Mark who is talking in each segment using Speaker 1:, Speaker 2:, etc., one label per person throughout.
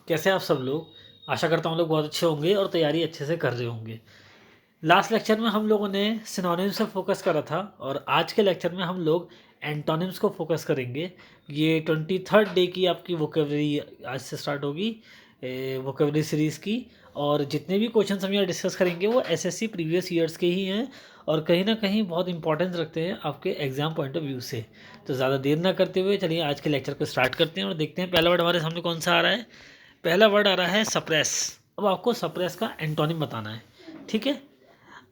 Speaker 1: कैसे हैं आप सब लोग। आशा करता हूँ लोग बहुत अच्छे होंगे और तैयारी अच्छे से कर रहे होंगे। लास्ट लेक्चर में हम लोगों ने सिनोनिम्स पर फोकस करा था और आज के लेक्चर में हम लोग एंटोनिम्स को फोकस करेंगे। ये 23rd डे की आपकी वोकेबलरी आज से स्टार्ट होगी, वोकेबलरी सीरीज़ की। और जितने भी क्वेश्चन हम यहाँ डिस्कस करेंगे वो एसएससी प्रीवियस ईयर्स के ही हैं और कहीं ना कहीं बहुत इंपॉर्टेंस रखते हैं आपके एग्जाम पॉइंट ऑफ व्यू से। तो ज़्यादा देर ना करते हुए चलिए आज के लेक्चर को स्टार्ट करते हैं और देखते हैं पहला वर्ड हमारे सामने कौन सा आ रहा है। पहला वर्ड आ रहा है सप्रेस। अब आपको सप्रेस का एंटोनिम बताना है, ठीक है।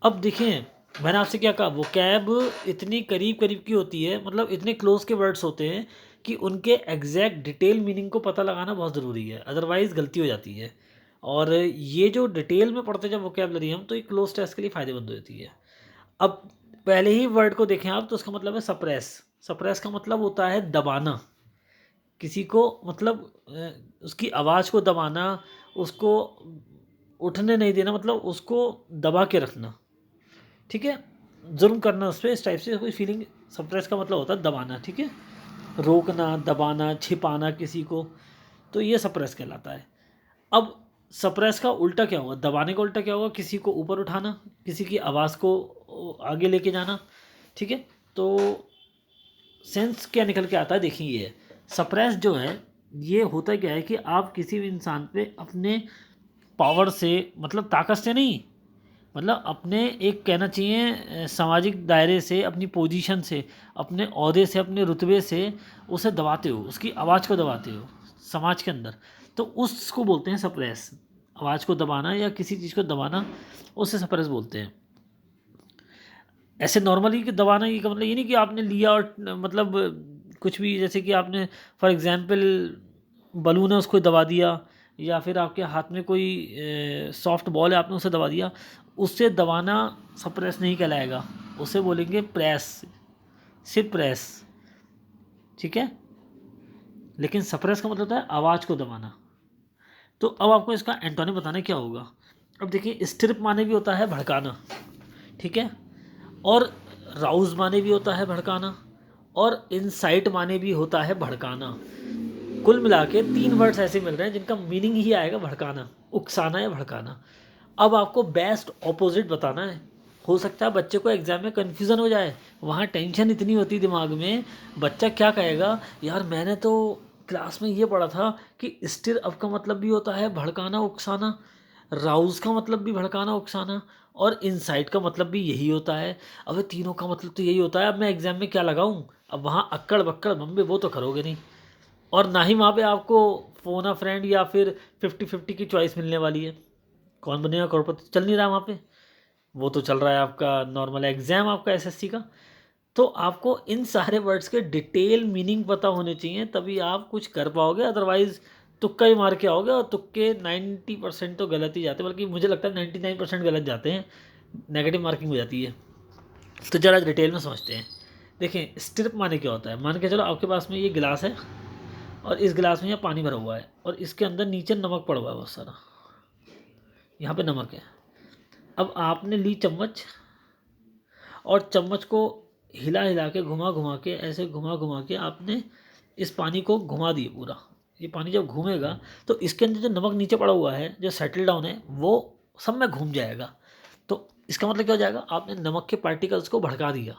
Speaker 1: अब देखिए, मैंने आपसे क्या कहा, वो कैब इतनी करीब करीब की होती है, मतलब इतने क्लोज के वर्ड्स होते हैं कि उनके एग्जैक्ट डिटेल मीनिंग को पता लगाना बहुत ज़रूरी है, अदरवाइज़ गलती हो जाती है। और ये जो डिटेल में पढ़ते जब वोकेबलरी हम, तो ये क्लोज टेस्ट के लिए फ़ायदेमंद होती है। अब पहले ही वर्ड को देखें आप तो उसका मतलब है सप्रेस। सप्रेस का मतलब होता है दबाना किसी को, मतलब उसकी आवाज़ को दबाना, उसको उठने नहीं देना, मतलब उसको दबा के रखना, ठीक है। जुर्म करना उस पर, इस टाइप से कोई फीलिंग। सप्रेस का मतलब होता है दबाना, ठीक है। रोकना, दबाना, छिपाना किसी को, तो ये सप्रेस कहलाता है। अब सप्रेस का उल्टा क्या होगा, दबाने का उल्टा क्या होगा, किसी को ऊपर उठाना, किसी की आवाज़ को आगे लेके जाना, ठीक है। तो सेंस क्या निकल के आता है, देखिए ये सप्रेस जो है, ये होता क्या है कि आप किसी भी इंसान पे अपने पावर से, मतलब ताकत से नहीं, मतलब अपने एक कहना चाहिए सामाजिक दायरे से, अपनी पोजीशन से, अपने ओहदे से, अपने रुतबे से उसे दबाते हो, उसकी आवाज़ को दबाते हो समाज के अंदर, तो उसको बोलते हैं सप्रेस। आवाज़ को दबाना या किसी चीज़ को दबाना, उसे सप्रेस बोलते हैं। ऐसे नॉर्मली कि दबाना ये का मतलब ये नहीं कि आपने लिया और मतलब कुछ भी, जैसे कि आपने फॉर एग्जांपल बलून है उसको दबा दिया, या फिर आपके हाथ में कोई सॉफ्ट बॉल है आपने उसे दबा दिया, उससे दबाना सप्रेस नहीं कहलाएगा, उसे बोलेंगे प्रेस, सिर्फ प्रेस, ठीक है। लेकिन सप्रेस का मतलब होता है आवाज़ को दबाना। तो अब आपको इसका एंटोनिम बताना क्या होगा। अब देखिए, स्टिर्प माने भी होता है भड़काना, ठीक है, और राउज माने भी होता है भड़काना, और इनसाइट माने भी होता है भड़काना। कुल मिला के 3 वर्ड्स ऐसे मिल रहे हैं जिनका मीनिंग ही आएगा भड़काना, उकसाना या भड़काना। अब आपको बेस्ट ऑपोजिट बताना है। हो सकता है बच्चे को एग्जाम में कन्फ्यूज़न हो जाए, वहाँ टेंशन इतनी होती दिमाग में, बच्चा क्या कहेगा, यार मैंने तो क्लास में ये पढ़ा था कि स्टिर अप का मतलब भी होता है भड़काना उकसाना, राउज का मतलब भी भड़काना उकसाना, और इनसाइट का मतलब भी यही होता है। अब तीनों का मतलब तो यही होता है, अब मैं एग्जाम में क्या लगाऊं, अब वहाँ अक्कड़ बक्कड़ बम्बे वो तो करोगे नहीं, और ना ही वहाँ पे आपको फोन अ फ्रेंड या फिर 50-50 की चॉइस मिलने वाली है। कौन बनेगा करोड़पति चल नहीं रहा वहाँ पे, वो तो चल रहा है आपका नॉर्मल एग्जाम आपका एसएससी का। तो आपको इन सारे वर्ड्स के डिटेल मीनिंग पता होने चाहिए, तभी आप कुछ कर पाओगे, अदरवाइज तुक्का ही मार के आओगे, और तुक्के 90% तो गलत ही जाते हैं, बल्कि मुझे लगता है 99% गलत जाते हैं, नेगेटिव मार्किंग हो जाती है। तो ज़रा डिटेल में समझते हैं। देखें, स्ट्रिप माने क्या होता है, मान के चलो आपके पास में ये गिलास है और इस गिलास में यहाँ पानी भरा हुआ है और इसके अंदर नीचे नमक पड़ा हुआ है बहुत सारा, यहाँ पे नमक है। अब आपने ली चम्मच और चम्मच को हिला हिला के, घुमा घुमा के, ऐसे घुमा घुमा के आपने इस पानी को घुमा दिए पूरा। ये पानी जब घूमेगा तो इसके अंदर जो नमक नीचे पड़ा हुआ है, जो सेटल डाउन है, वो सब में घूम जाएगा। तो इसका मतलब क्या हो जाएगा, आपने नमक के पार्टिकल्स को भड़का दिया,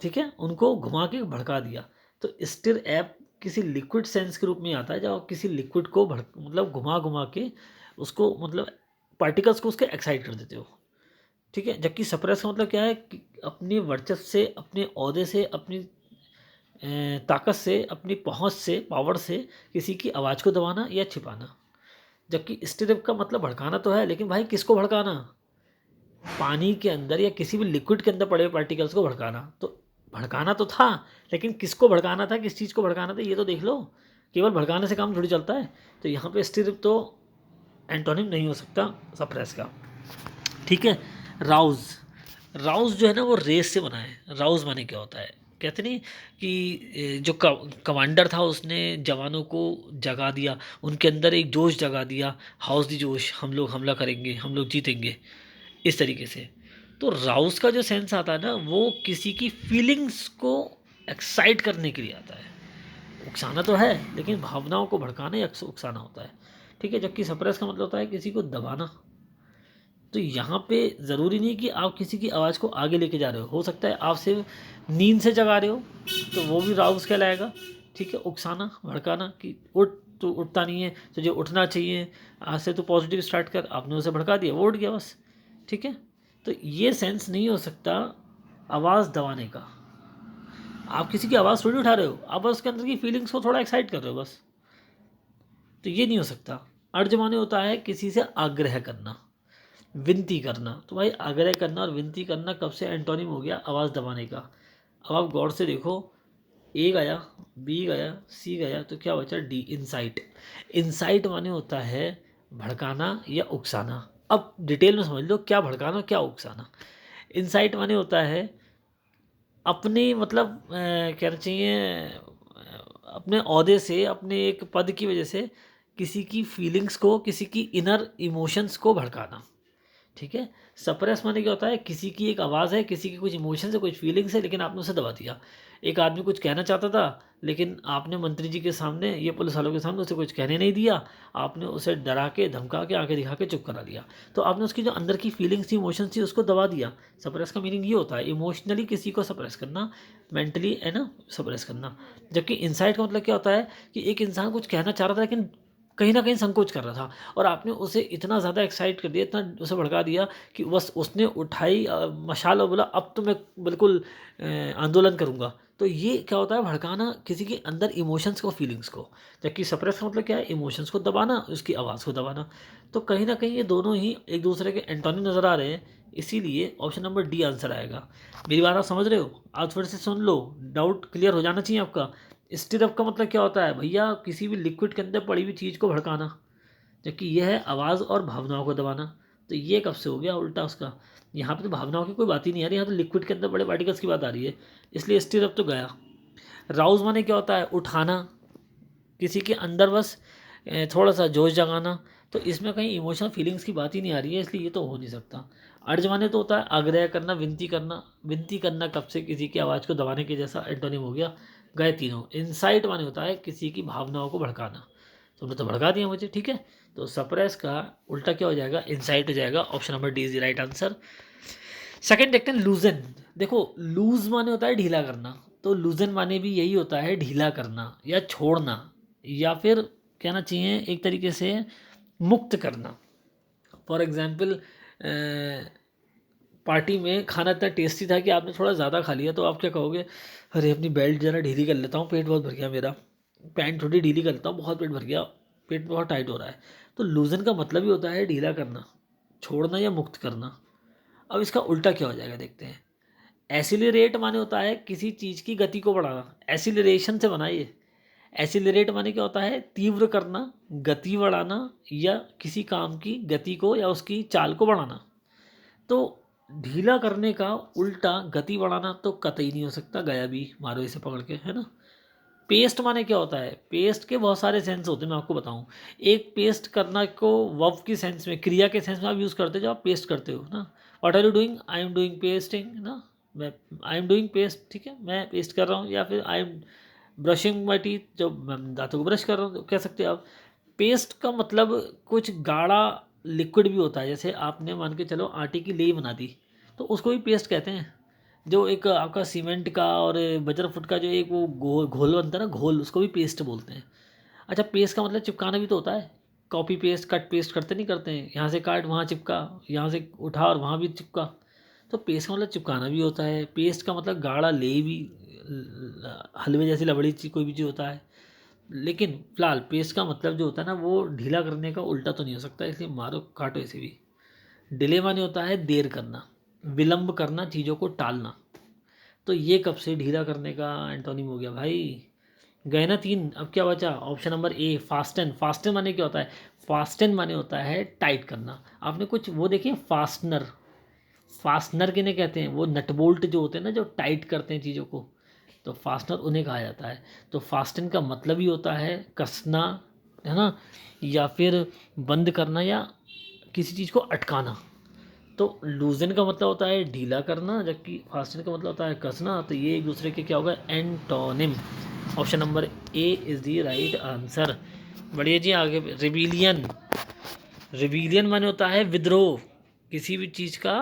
Speaker 1: ठीक है, उनको घुमा के भड़का दिया। तो स्टिर ऐप किसी लिक्विड सेंस के रूप में आता है, जब आप किसी लिक्विड को मतलब घुमा घुमा के उसको, मतलब पार्टिकल्स को उसके एक्साइट कर देते हो, ठीक है। जबकि सप्रेस का मतलब क्या है कि अपनी वर्चस्व से, अपने ओहदे से, अपनी ताकत से, अपनी पहुंच से, पावर से किसी की आवाज़ को दबाना या छिपाना। जबकि स्टिरअप का मतलब भड़काना तो है, लेकिन भाई किसको भड़काना, पानी के अंदर या किसी भी लिक्विड के अंदर पड़े हुए पार्टिकल्स को भड़काना। तो भड़काना तो था, लेकिन किसको भड़काना था, किस चीज़ को भड़काना था, ये तो देख लो। केवल भड़काने से काम थोड़ी चलता है। तो यहाँ पे स्टिरअप तो एंटोनिम नहीं हो सकता सप्रेस का, ठीक है। राउज, राउज जो है ना वो रेस से बना है। राउज माने क्या होता है, कहते नहीं कि जो कमांडर था उसने जवानों को जगा दिया, उनके अंदर एक जोश जगा दिया, हाउस दी जोश, हम लोग हमला करेंगे, हम लोग जीतेंगे, इस तरीके से। तो राउज का जो सेंस आता है ना, वो किसी की फीलिंग्स को एक्साइट करने के लिए आता है, उकसाना तो है, लेकिन भावनाओं को भड़काना या उकसाना होता है, ठीक है। जबकि सप्रेस का मतलब होता है किसी को दबाना। तो यहाँ पे ज़रूरी नहीं कि आप किसी की आवाज़ को आगे लेके जा रहे हो सकता है आप सिर्फ नींद से जगा रहे हो, तो वो भी राउज़ कहलाएगा, ठीक है। उकसाना, भड़काना कि उठ, तो उठता नहीं है, तुझे उठना चाहिए, आज से तो पॉजिटिव स्टार्ट कर, आपने उसे भड़का दिया, वो उठ गया बस, ठीक है। तो ये सेंस नहीं हो सकता आवाज़ दबाने का। आप किसी की आवाज़ थोड़ी उठा रहे हो, आप बस उसके अंदर की फीलिंग्स को थोड़ा एक्साइट कर रहे हो बस। तो ये नहीं हो सकता। अर्ज माने होता है किसी से आग्रह करना, विनती करना। तो भाई आग्रह करना और विनती करना कब से एंटोनिम हो गया आवाज़ दबाने का। अब आप गौर से देखो, ए गया, बी गया, सी गया, तो क्या बचा डी, इंसाइट। इंसाइट माने होता है भड़काना या उकसाना। अब डिटेल में समझ लो क्या भड़काना क्या उकसाना। इंसाइट माने होता है अपने मतलब कहना चाहिए अपने ओहदे से, अपने एक पद की वजह से किसी की फीलिंग्स को, किसी की इनर इमोशंस को भड़काना, ठीक है। सप्रेस माने क्या होता है किसी की एक आवाज़ है, किसी की कुछ इमोशंस है, कुछ फीलिंग्स है, लेकिन आपने उसे दबा दिया। एक आदमी कुछ कहना चाहता था, लेकिन आपने मंत्री जी के सामने, ये पुलिस वालों के सामने उसे कुछ कहने नहीं दिया, आपने उसे डरा के, धमका के, आंखें दिखा के चुप करा दिया। तो आपने उसकी जो अंदर की फीलिंग्स थी, इमोशंस थी, उसको दबा दिया। सप्रेस का मीनिंग ये होता है इमोशनली किसी को सप्रेस करना, मेंटली है ना सप्रेस करना। जबकि इनसाइट का मतलब क्या होता है कि एक इंसान कुछ कहना चाह रहा था, लेकिन कहीं ना कहीं संकोच कर रहा था, और आपने उसे इतना ज़्यादा एक्साइट कर दिया, इतना उसे भड़का दिया कि बस उसने उठाई मशाल और बोला अब तो मैं बिल्कुल आंदोलन करूंगा। तो ये क्या होता है भड़काना किसी के अंदर इमोशंस को, फीलिंग्स को। जबकि सप्रेस का मतलब क्या है इमोशंस को दबाना, उसकी आवाज़ को दबाना। तो कहीं ना कहीं ये दोनों ही एक दूसरे के एंटोनिम नज़र आ रहे हैं, इसीलिए ऑप्शन नंबर डी आंसर आएगा। मेरी बात आप समझ रहे हो? आप फिर से सुन लो, डाउट क्लियर हो जाना चाहिए आपका। स्टिर का मतलब क्या होता है भैया किसी भी लिक्विड के अंदर पड़ी हुई चीज़ को भड़काना, जबकि यह है आवाज़ और भावनाओं को दबाना। तो ये कब से हो गया उल्टा उसका? यहाँ पे तो भावनाओं की कोई बात ही नहीं आ रही, यहाँ तो लिक्विड के अंदर बड़े पार्टिकल्स की बात आ रही है, इसलिए स्टिर तो गया। राउज माने क्या होता है उठाना, किसी के अंदर बस थोड़ा सा जोश जगाना। तो इसमें कहीं इमोशनल फीलिंग्स की बात ही नहीं आ रही है, इसलिए ये तो हो नहीं सकता। अर्ज माने तो होता है आग्रह करना, विनती करना। विनती करना कब से किसी की आवाज़ को दबाने के जैसा एंटोनिम हो गया, गए तीनों। इंसाइट माने होता है किसी की भावनाओं को भड़काना। तुमने तो भड़का दिया मुझे, ठीक है। तो सप्रेस का उल्टा क्या हो जाएगा, इंसाइट हो जाएगा। Option number D is the right answer. Second देखते हैं लूजन। देखो लूज माने होता है ढीला करना, तो लूजन माने भी यही होता है ढीला करना या छोड़ना, या फिर कहना चाहिए एक तरीके से मुक्त करना। फॉर एग्जाम्पल पार्टी में खाना इतना टेस्टी था कि आपने थोड़ा ज़्यादा खा लिया, तो आप क्या कहोगे, अरे अपनी बेल्ट ज़रा ढीली कर लेता हूँ, पेट बहुत भर गया मेरा, पैंट थोड़ी ढीली कर लेता हूँ, बहुत पेट भर गया, पेट बहुत टाइट हो रहा है। तो लूजन का मतलब ही होता है ढीला करना, छोड़ना या मुक्त करना। अब इसका उल्टा क्या हो जाएगा देखते हैं। एसिलरेट माने होता है किसी चीज़ की गति को बढ़ाना, एसिलरेशन से बना ये। एसिलरेट माने क्या होता है तीव्र करना, गति बढ़ाना, या किसी काम की गति को या उसकी चाल को बढ़ाना। तो ढीला करने का उल्टा गति बढ़ाना तो कतई नहीं हो सकता, गया भी, मारो इसे पकड़ के, है ना। पेस्ट माने क्या होता है, पेस्ट के बहुत सारे सेंस होते हैं, मैं आपको बताऊं। एक पेस्ट करना को वर्ब की सेंस में, क्रिया के सेंस में आप यूज़ करते हो जब आप पेस्ट करते हो ना। What are you doing, I am doing pasting ना, मैं आई एम डूइंग पेस्ट, ठीक है, मैं पेस्ट कर रहा हूँ। या फिर I am brushing my teeth, जब मैं दांतों को ब्रश कर रहा हूँ, तो कह सकते हो आप। पेस्ट का मतलब कुछ गाढ़ा लिक्विड भी होता है, जैसे आपने मान के चलो आटे की लेई बना दी, तो उसको भी पेस्ट कहते हैं। जो एक आपका सीमेंट का और बजर फुट का जो एक वो घोल बनता है ना, घोल, उसको भी पेस्ट बोलते हैं। अच्छा पेस्ट का मतलब चिपकाना भी तो होता है, कॉपी पेस्ट कट पेस्ट करते नहीं करते हैं, यहाँ से काट वहाँ चिपका, यहाँ से उठा और वहाँ भी चिपका। तो पेस्ट का मतलब चिपकाना भी होता है। पेस्ट का मतलब गाढ़ा ले भी, हलवे जैसी लबड़ी चीज कोई भी चीज़ होता है। लेकिन फिलहाल पेस्ट का मतलब जो होता है ना वो ढीला करने का उल्टा तो नहीं हो सकता, इसलिए मारो काटो इसे भी। डिले माने होता है देर करना, विलंब करना, चीज़ों को टालना। तो ये कब से ढीला करने का एंटोनिम हो गया भाई? गए ना तीन, अब क्या बचा? Option number A fasten. Fasten माने क्या होता है? फास्टन माने होता है टाइट करना। आपने कुछ वो देखिए फास्टनर, फास्टनर किन्हें कहते हैं? वो नट बोल्ट जो होते हैं ना, जो टाइट करते हैं चीज़ों को, तो फास्टनर उन्हें कहा जाता है। तो फास्टन का मतलब ही होता है कसना, है ना, या फिर बंद करना, या किसी चीज़ को अटकाना। तो लूजन का मतलब होता है ढीला करना, जबकि फास्टन का मतलब होता है कसना। तो ये एक दूसरे के क्या होगा, antonym. Option number A is the right answer. बढ़िया जी, आगे रिबेलियन। रिबेलियन माने होता है विद्रोह, किसी भी चीज़ का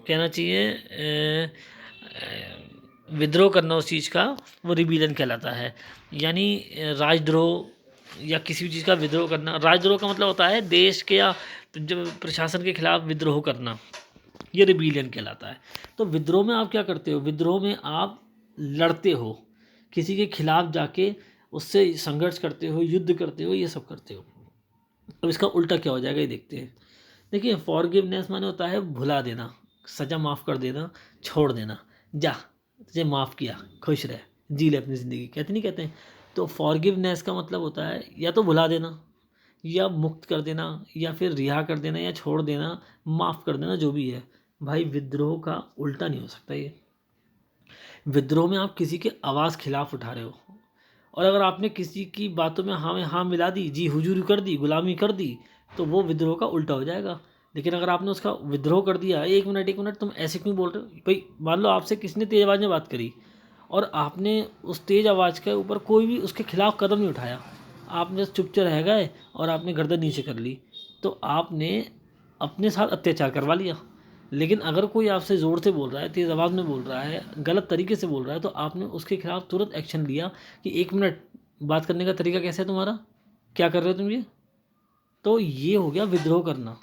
Speaker 1: कहना चाहिए विद्रोह करना उस चीज़ का, वो रिबेलियन कहलाता है। यानी राजद्रोह या किसी भी चीज़ का विद्रोह करना। राजद्रोह का मतलब होता है देश के या जब प्रशासन के खिलाफ विद्रोह करना, ये रिबेलियन कहलाता है। तो विद्रोह में आप क्या करते हो, विद्रोह में आप लड़ते हो, किसी के खिलाफ जाके उससे संघर्ष करते हो, युद्ध करते हो, ये सब करते हो। अब इसका उल्टा क्या हो जाएगा ये देखते हैं। देखिए, फॉरगिवनेस माने होता है भुला देना, सज़ा माफ़ कर देना, छोड़ देना, जा तुझे माफ़ किया, खुश रह, जी ले अपनी ज़िंदगी, कहते नहीं कहते हैं। तो फॉरगिवनेस का मतलब होता है या तो भुला देना, या मुक्त कर देना, या फिर रिहा कर देना, या छोड़ देना, माफ़ कर देना, जो भी है। भाई विद्रोह का उल्टा नहीं हो सकता ये। विद्रोह में आप किसी के आवाज़ खिलाफ उठा रहे हो, और अगर आपने किसी की बातों में हाँ मिला दी, जी हुजूरी कर दी, गुलामी कर दी, तो वो विद्रोह का उल्टा हो जाएगा। लेकिन अगर आपने उसका विद्रोह कर दिया, एक मिनट तुम ऐसे क्यों बोल रहे हो भाई, मान लो आपसे किसी ने तेज़ आवाज़ में बात करी, और आपने उस तेज़ आवाज़ के ऊपर कोई भी उसके खिलाफ कदम नहीं उठाया, आपने चुपचाप रह गए और आपने गर्दन नीचे कर ली, तो आपने अपने साथ अत्याचार करवा लिया। लेकिन अगर कोई आपसे ज़ोर से बोल रहा है, तेज़ आवाज़ में बोल रहा है, गलत तरीके से बोल रहा है, तो आपने उसके खिलाफ तुरंत एक्शन लिया कि एक मिनट, बात करने का तरीका कैसा है तुम्हारा, क्या कर रहे हो तुम ये। तो ये हो गया विद्रोह करना।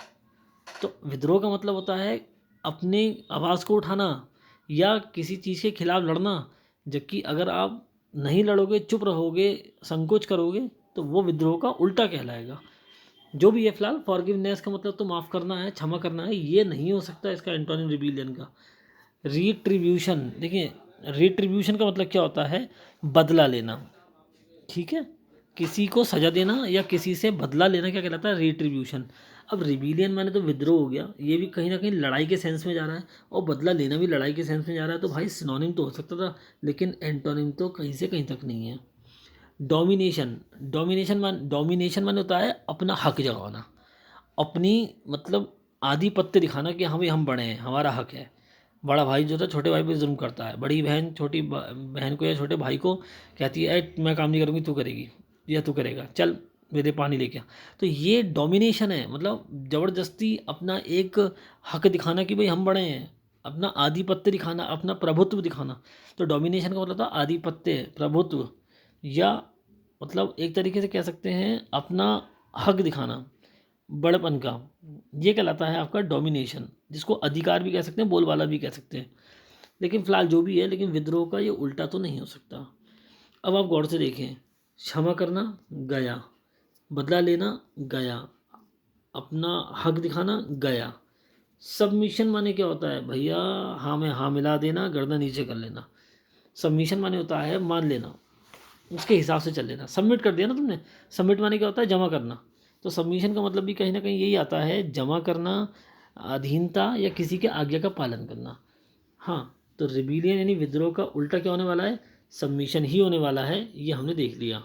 Speaker 1: तो विद्रोह का मतलब होता है अपने आवाज़ को उठाना या किसी चीज़ के खिलाफ लड़ना। जबकि अगर आप नहीं लड़ोगे, चुप रहोगे, संकोच करोगे, तो वो विद्रोह का उल्टा कहलाएगा। जो भी है, फिलहाल फॉरगिवनेस का मतलब तो माफ़ करना है, क्षमा करना है, ये नहीं हो सकता इसका एंटोनिम रिबेलियन का। रिट्रीब्यूशन, देखिए रिट्रीब्यूशन का मतलब क्या होता है, बदला लेना। ठीक है, किसी को सजा देना या किसी से बदला लेना क्या कहलाता है, रिट्रीब्यूशन। अब रिबेलियन माने तो विद्रोह हो गया, ये भी कहीं ना कहीं लड़ाई के सेंस में जा रहा है, और बदला लेना भी लड़ाई के सेंस में जा रहा है। तो भाई सिनोनिम तो हो सकता था, लेकिन एंटोनिम तो कहीं से कहीं तक नहीं है। डोमिनेशन, डोमिनेशन मान होता है अपना हक जमाना, अपनी मतलब आधिपत्य दिखाना कि हाँ भाई हम बड़े हैं, हमारा हक है। बड़ा भाई जो था छोटे भाई पे जुल्म करता है, बड़ी बहन छोटी बहन को या छोटे भाई को कहती है "ए, मैं काम नहीं करूँगी, तू करेगी या तू करेगा, चल मेरे पानी लेके आ"। तो ये डोमिनेशन है, मतलब ज़बरदस्ती अपना एक हक दिखाना कि भाई हम बड़े हैं, अपना आधिपत्य दिखाना, अपना प्रभुत्व दिखाना। तो डोमिनेशन का मतलब था आधिपत्य, प्रभुत्व, या मतलब एक तरीके से कह सकते हैं अपना हक दिखाना, बड़पन का, ये कहलाता है आपका डोमिनेशन, जिसको अधिकार भी कह सकते हैं, बोलबाला भी कह सकते हैं। लेकिन फिलहाल जो भी है, लेकिन विद्रोह का ये उल्टा तो नहीं हो सकता। अब आप गौर से देखें, क्षमा करना गया, बदला लेना गया, अपना हक दिखाना गया। सबमिशन माने क्या होता है भैया, हाँ में हाँ मिला देना, गर्दन नीचे कर लेना। सबमिशन माने होता है मान लेना, उसके हिसाब से चल लेना। सबमिट कर दिया ना तुमने, सबमिट माने क्या होता है, जमा करना। तो सबमिशन का मतलब भी कहीं ना कहीं यही आता है, जमा करना, अधीनता या किसी के आज्ञा का पालन करना। हाँ, तो रिबेलियन यानी विद्रोह का उल्टा क्या होने वाला है, सबमिशन ही होने वाला है, ये हमने देख लिया।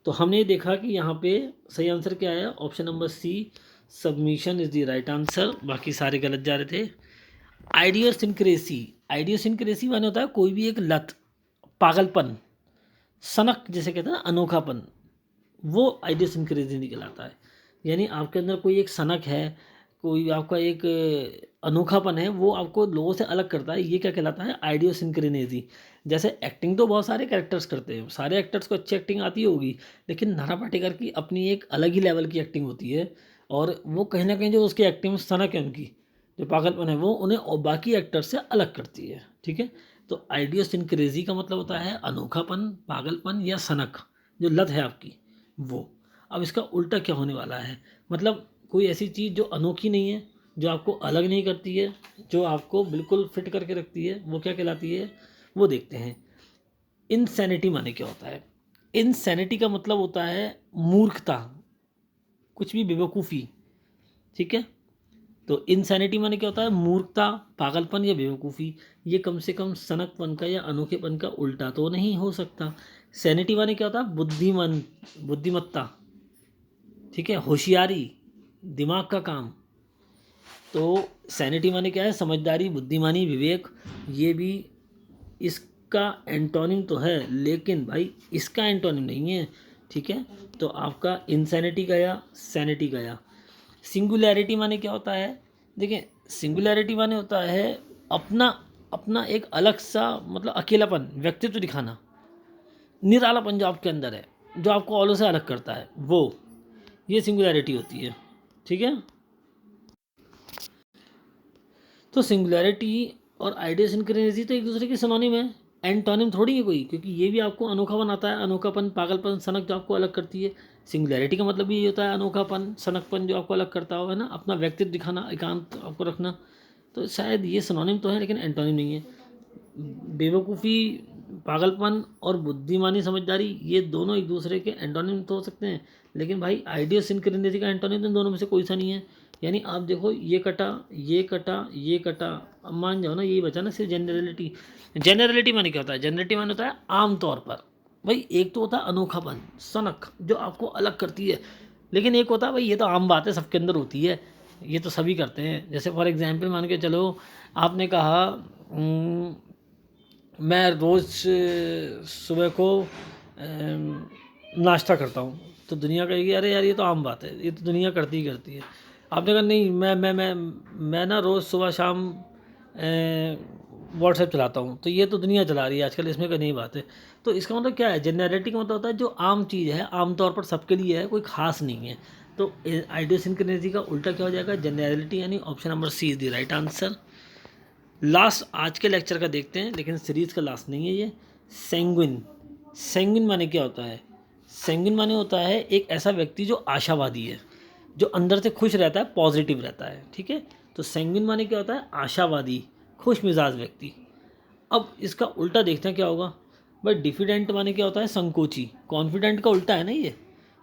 Speaker 1: तो हमने ये देखा कि यहाँ पे सही आंसर क्या आया, option number C, submission is the right answer, बाकी सारे गलत जा रहे थे। आइडियोसिंक्रेसी, आइडियोसिंक्रेसी माने होता है कोई भी एक लत, पागलपन, सनक जिसे कहते हैं ना, अनोखापन, वो आइडियोसिंक्रेसी निकलाता है। यानी आपके अंदर कोई एक सनक है, कोई आपका एक अनोखापन है, वो आपको लोगों से अलग करता है, ये क्या कहलाता है, आइडियोसिंक्रेसी। जैसे एक्टिंग तो बहुत सारे कैरेक्टर्स करते हैं, सारे एक्टर्स को अच्छी एक्टिंग आती होगी, लेकिन नाना पाटेकर की अपनी एक अलग ही लेवल की एक्टिंग होती है, और वो कहीं ना कहीं जो उसकी एक्टिंग में सनक है, उनकी जो पागलपन है, वो उन्हें और बाकी एक्टर्स से अलग करती है। ठीक है, तो आइडियोसिंक्रेसी का मतलब होता है अनोखापन, पागलपन या सनक, जो लत है आपकी वो। अब इसका उल्टा क्या होने वाला है, मतलब कोई ऐसी चीज़ जो अनोखी नहीं है, जो आपको अलग नहीं करती है, जो आपको बिल्कुल फिट करके रखती है, वो क्या कहलाती है, वो देखते हैं। इनसैनिटी माने क्या होता है, इनसैनिटी का मतलब होता है मूर्खता, कुछ भी बेवकूफ़ी। ठीक है, तो इनसैनिटी माने क्या होता है, मूर्खता, पागलपन या बेवकूफ़ी। ये कम से कम सनकपन का या अनोखेपन का उल्टा तो नहीं हो सकता। सैनिटी माने क्या होता है, बुद्धिमान, बुद्धिमत्ता, ठीक है, होशियारी, दिमाग का काम। तो सैनिटी माने क्या है, समझदारी, बुद्धिमानी, विवेक। ये भी इसका एंटोनिम तो है, लेकिन भाई इसका एंटोनिम नहीं है। ठीक है, तो आपका इंसैनिटी गया, सैनिटी गया। सिंगुलैरिटी माने क्या होता है, देखिए सिंगुलैरिटी माने होता है अपना अपना एक अलग सा मतलब अकेलापन, व्यक्तित्व दिखाना, निरालापन जो आपके अंदर है, जो आपको औरों से अलग करता है, वो ये सिंगुलैरिटी होती है। ठीक है, तो सिंगुलैरिटी और आइडियोसिंक्रेसी तो एक दूसरे के सिनोनिम है, एंटोनिम थोड़ी है कोई, क्योंकि ये भी आपको अनोखा बनाता है, अनोखापन, पागलपन, सनक जो आपको अलग करती है। सिंगुलैरिटी का मतलब भी ये होता है अनोखापन, सनकपन जो आपको अलग करता हो, है ना, अपना व्यक्तित्व दिखाना, एकांत आपको रखना। तो शायद ये सिनोनिम तो है लेकिन एंटोनिम नहीं है। बेवकूफ़ी, पागलपन और बुद्धिमानी, समझदारी, ये दोनों एक दूसरे के एंटोनिम तो हो सकते हैं, लेकिन भाई आइडियोसिंक्रेसी का एंटोनिम तो इन दोनों में से कोई सा नहीं है। यानी आप देखो, ये कटा, ये कटा, ये कटा, अब मान जाओ ना यही बचा ना सिर्फ जेनरलिटी। जेनरलिटी माने क्या होता है, जेनरलिटी माने होता है आमतौर पर। भाई एक तो होता है अनोखापन, सनक जो आपको अलग करती है, लेकिन एक होता है भाई ये तो आम बात है, सबके अंदर होती है, ये तो सभी करते हैं। जैसे फॉर एग्जांपल मान के चलो, आपने कहा मैं रोज़ सुबह को नाश्ता करता हूँ, तो दुनिया कहेगी अरे यार ये तो आम बात है, ये तो दुनिया करती ही करती है। आपने कहा नहीं, मैं ना रोज़ सुबह शाम व्हाट्सएप चलाता हूँ, तो ये तो दुनिया चला रही है आजकल, इसमें कोई नई बात है। तो इसका मतलब क्या है, जेनरलिटी का मतलब होता है जो आम चीज़ है, आमतौर पर सबके लिए है, कोई खास नहीं है। तो आइडियोसिंक्रेसी का उल्टा क्या हो जाएगा, जेनरलिटी, यानी option number C is the right answer. Last आज के लेक्चर का देखते हैं, लेकिन सीरीज़ का लास्ट नहीं है ये। सेंगुइन, सेंगुइन माने क्या होता है, सेंगुइन माने होता है एक ऐसा व्यक्ति जो आशावादी है, जो अंदर से खुश रहता है, पॉजिटिव रहता है। ठीक है, तो सेंगुइन माने क्या होता है, आशावादी, खुश मिजाज व्यक्ति। अब इसका उल्टा देखते हैं क्या होगा। भाई डिफिडेंट माने क्या होता है, संकोची, कॉन्फिडेंट का उल्टा है ना ये,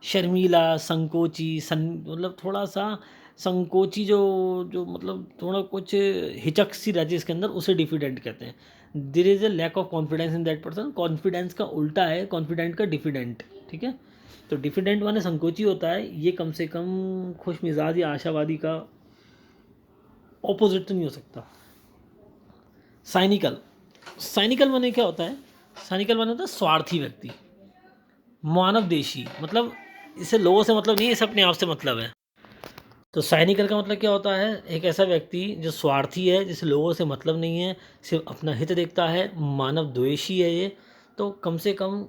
Speaker 1: शर्मीला, संकोची, मतलब थोड़ा सा संकोची, जो जो मतलब थोड़ा कुछ हिचक सी रहती है इसके अंदर, उसे डिफिडेंट कहते हैं। There is a lack of confidence in that person. Confidence का उल्टा है कॉन्फिडेंट का डिफिडेंट। ठीक है, तो डिफिडेंट माने संकोची होता है, ये कम से कम खुश मिजाज या आशावादी का ऑपोजिट तो नहीं हो सकता। साइनिकल, साइनिकल माने क्या होता है, साइनिकल माने होता है स्वार्थी व्यक्ति, मानवदेशी, मतलब इसे लोगों से मतलब नहीं है, इसे अपने आप से मतलब है। तो साइनिकल का मतलब क्या होता है, एक ऐसा व्यक्ति जो स्वार्थी है, जिसे लोगों से मतलब नहीं है, सिर्फ अपना हित देखता है, मानव द्वेषी है ये। तो कम से कम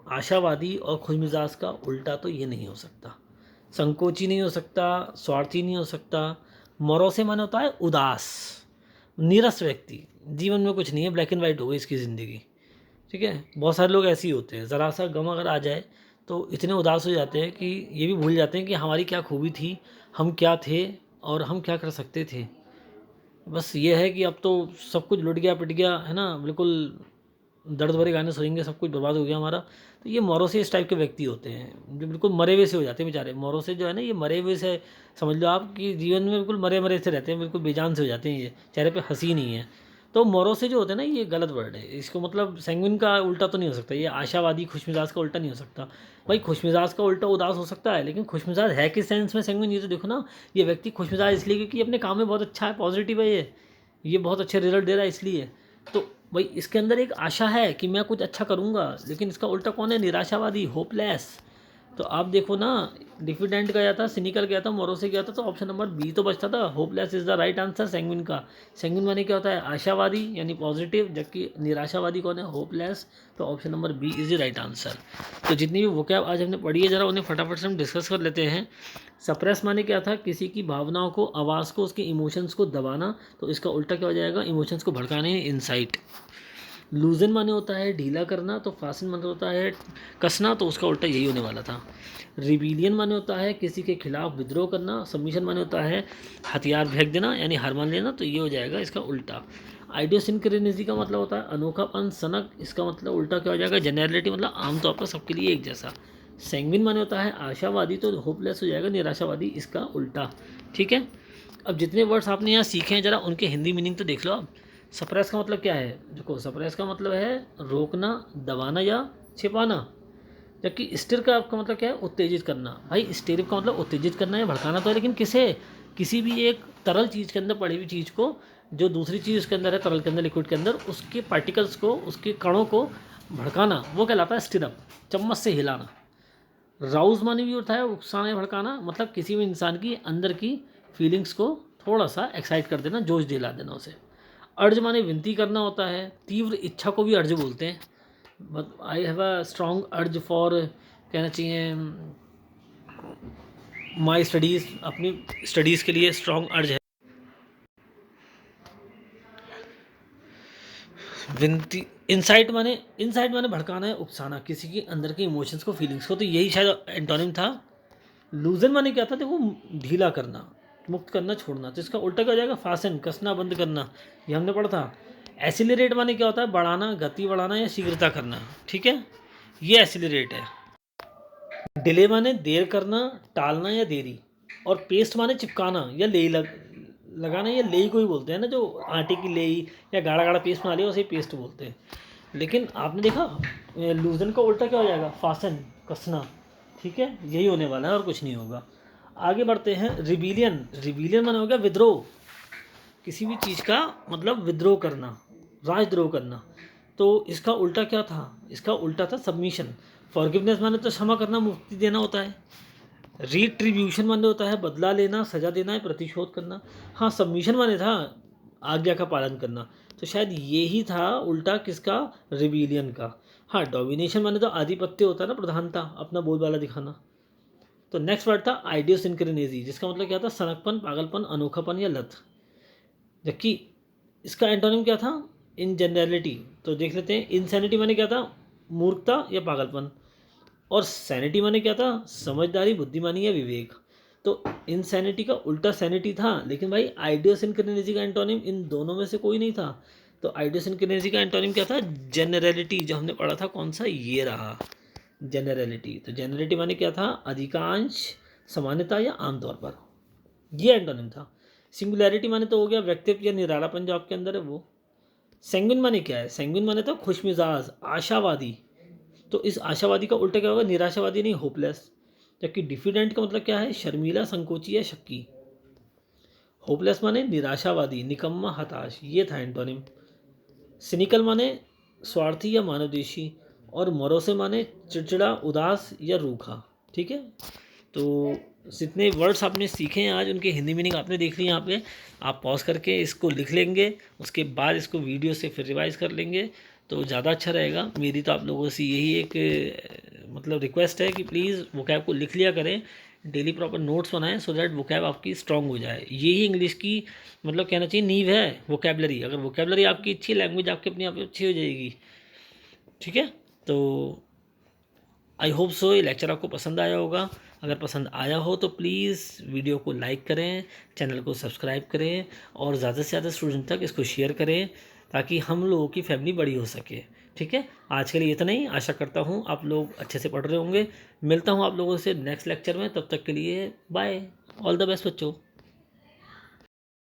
Speaker 1: आशावादी और खुशमिजाज का उल्टा तो ये नहीं हो सकता, संकोची नहीं हो सकता, स्वार्थी नहीं हो सकता। मौरोसे माने होता है उदास, नीरस व्यक्ति, जीवन में कुछ नहीं है, ब्लैक एंड वाइट हो गई इसकी ज़िंदगी। ठीक है, बहुत सारे लोग ऐसे ही होते हैं, ज़रा सा गम अगर आ जाए तो इतने उदास हो जाते हैं कि ये भी भूल जाते हैं कि हमारी क्या खूबी थी, हम क्या थे और हम क्या कर सकते थे। बस ये है कि अब तो सब कुछ लुट गया, पिट गया, है ना, बिल्कुल दर्द भरे गाने सुनेंगे, सब कुछ बर्बाद हो गया हमारा। तो ये मौरों से इस टाइप के व्यक्ति होते हैं जो बिल्कुल मरे हुए से हो जाते हैं बेचारे। मौरों से जो है ना, ये मरे हुए से समझ लो आप कि जीवन में बिल्कुल मरे मरे से रहते हैं, बिल्कुल बेजान से हो जाते हैं, ये चेहरे पे हंसी नहीं है। तो मौरों से जो होते हैं ना, ये गलत वर्ड है, इसको मतलब सेंगुइन का उल्टा तो नहीं हो सकता, ये आशावादी खुशमिजाज का उल्टा नहीं हो सकता। भाई खुशमिजाज का उल्टा उदास हो सकता है, लेकिन खुशमिजाज है किस सेंस में सेंगुइन, ये तो देखो ना। ये व्यक्ति खुशमिजाज इसलिए क्योंकि ये अपने काम में बहुत अच्छा है, पॉजिटिव है, ये बहुत अच्छे रिजल्ट दे रहा है इसलिए। तो भाई इसके अंदर एक आशा है कि मैं कुछ अच्छा करूँगा, लेकिन इसका उल्टा कौन है, निराशावादी, होपलेस। तो आप देखो ना, डिफिडेंट गया था, सिनिकल गया था, मोरोसे गया था, तो ऑप्शन नंबर बी तो बचता था, hopeless is the right answer sanguine का। सेंगुइन माने क्या होता है, आशावादी यानी पॉजिटिव, जबकि निराशावादी कौन है, होपलेस। तो option number B is the right answer. तो जितनी भी वोकैब आज हमने पढ़ी है, जरा उन्हें फटाफट से हम डिस्कस कर लेते हैं। सप्रेस माने क्या था, किसी की भावनाओं को, आवाज़ को, उसके इमोशंस को दबाना, तो इसका उल्टा क्या हो जाएगा, इमोशंस को भड़काने, इंसाइट। लूजन माने होता है ढीला करना, तो फासिन माने होता है कसना, तो उसका उल्टा यही होने वाला था। रिबीलियन माने होता है किसी के खिलाफ विद्रोह करना। सबमिशन माने होता है हथियार फेंक देना यानी हार मान लेना, तो ये हो जाएगा इसका उल्टा। आइडियोसिंक्रेसी का मतलब होता है अनोखापन, सनक, इसका मतलब उल्टा क्या हो जाएगा, जेनरलिटी, मतलब आमतौर पर सबके लिए एक जैसा। सैंग्विन माने होता है आशावादी, तो होपलेस हो जाएगा निराशावादी, इसका उल्टा। ठीक है, अब जितने वर्ड्स आपने यहाँ सीखे हैं, जरा उनके हिंदी मीनिंग तो देख लो आप। सप्रेस का मतलब क्या है, देखो सप्रेस का मतलब है रोकना, दबाना या छिपाना। जबकि स्टिर का आपका मतलब क्या है, उत्तेजित करना। भाई स्टिर का मतलब उत्तेजित करना है, भड़काना तो है, लेकिन किसे, किसी भी एक तरल चीज़ के अंदर पड़ी हुई चीज़ को, जो दूसरी चीज़ उसके अंदर है, तरल के अंदर, लिक्विड के अंदर, उसके पार्टिकल्स को, उसके कणों को भड़काना, वो कहलाता है स्टिरअप, चम्मच से हिलाना। राउज माने भी होता है उकसाना या भड़काना, मतलब किसी भी इंसान की अंदर की फीलिंग्स को थोड़ा सा एक्साइट कर देना, जोश दिला देना उसे। अर्ज माने विनती करना होता है, तीव्र इच्छा को भी अर्ज बोलते हैं। I have a strong urge for, कहना चाहिए माई स्टडीज़, अपनी स्टडीज़ के लिए स्ट्रॉन्ग अर्ज है। विनती, इंसाइट माने भड़काना है, उकसाना, किसी के अंदर के इमोशंस को, फीलिंग्स को। तो यही शायद एंटोनिम था। लूजन माने क्या था, देखो ढीला करना, मुक्त करना, छोड़ना। तो इसका उल्टा क्या हो जाएगा, फासन, कसना, बंद करना, ये हमने पढ़ा था। एसिलरेट माने क्या होता है, बढ़ाना, गति बढ़ाना या शीघ्रता करना, ठीक है, ये एसिलरेट है। डिले माने देर करना, टालना या देरी। और पेस्ट माने चिपकाना या लगाना, या लेई को ही बोलते हैं ना, जो आटे की लेई या गाढ़ा गाढ़ा पेस्ट बना लिया उसे पेस्ट बोलते हैं। लेकिन आपने देखा लूजन का उल्टा क्या हो जाएगा, फासन, कसना, ठीक है, यही होने वाला है और कुछ नहीं होगा। आगे बढ़ते हैं। रिबीलियन, रिबीलियन माने हो गया विद्रोह, किसी भी चीज़ का मतलब विद्रोह करना, राजद्रोह करना। तो इसका उल्टा क्या था, इसका उल्टा था सबमिशन। फॉरगिवनेस माने तो क्षमा करना, मुक्ति देना होता है। रिट्रीब्यूशन माने होता है बदला लेना, सजा देना है, प्रतिशोध करना। हाँ, सबमिशन माने था आज्ञा का पालन करना। तो शायद यही था उल्टा किसका, रिबीलियन का। हाँ, डोमिनेशन माने तो आधिपत्य होता है ना, प्रधानता, अपना बोलबाला दिखाना। तो नेक्स्ट वर्ड था आइडियोसिंक्रेनेसी, जिसका मतलब क्या था, सनकपन, पागलपन, अनोखापन या लत। जबकि इसका एंटोनिम क्या था, इन जनरलिटी। तो देख लेते हैं। इनसैनिटी माने क्या था, मूर्खता या पागलपन। और सैनिटी माने क्या था, समझदारी, बुद्धिमानी या विवेक। तो इनसैनिटी का उल्टा सैनिटी था, लेकिन भाई आइडियोसिंक्रेनेसी का एंटोनिम इन दोनों में से कोई नहीं था। तो आइडियोसिंक्रेनेसी का एंटोनिम क्या था, जेनरलिटी, जो हमने पढ़ा था कौन सा, ये रहा जेनरलिटी। तो जेनरलिटी माने क्या था, अधिकांश, सामान्यता या आमतौर पर, ये एंटोनिम था। सिंगुलैरिटी माने तो हो गया व्यक्तित्व या निरालापन जो आपके अंदर है वो। सेंगुइन माने क्या है, सेंगुइन माने तो खुशमिजाज, आशावादी। तो इस आशावादी का उल्टा क्या होगा, निराशावादी नहीं, होपलेस। जबकि डिफिडेंट का मतलब क्या है, शर्मीला, संकोची या शक्की। होपलेस माने निराशावादी, निकम्मा, हताश, ये था एंटोनिम। सिनिकल माने स्वार्थी या मानवदेशी। और मरोसे माने चिड़चिड़ा, उदास या रूखा, ठीक है। तो जितने वर्ड्स आपने सीखे हैं आज, उनके हिंदी मीनिंग आपने देख ली यहाँ पे। आप पॉज करके इसको लिख लेंगे, उसके बाद इसको वीडियो से फिर रिवाइज कर लेंगे तो ज़्यादा अच्छा रहेगा। मेरी तो आप लोगों से यही एक मतलब रिक्वेस्ट है कि प्लीज़ वोकैब को लिख लिया करें, डेली प्रॉपर नोट्स बनाएं, सो दैट वोकैब आपकी स्ट्रांग हो जाए। यही इंग्लिश की मतलब कहना चाहिए नींव है, वोकैबलरी। अगर वोकैबलरी आपकी अच्छी, लैंग्वेज आपकी अपनी आप अच्छी हो जाएगी, ठीक है। तो आई होप सो ये लेक्चर आपको पसंद आया होगा। अगर पसंद आया हो तो प्लीज़ वीडियो को लाइक करें, चैनल को सब्सक्राइब करें और ज़्यादा से ज़्यादा स्टूडेंट तक इसको शेयर करें, ताकि हम लोगों की फैमिली बड़ी हो सके, ठीक है। आज के लिए इतना ही। आशा करता हूँ आप लोग अच्छे से पढ़ रहे होंगे। मिलता हूँ आप लोगों से नेक्स्ट लेक्चर में, तब तक के लिए बाय, ऑल द बेस्ट बच्चों।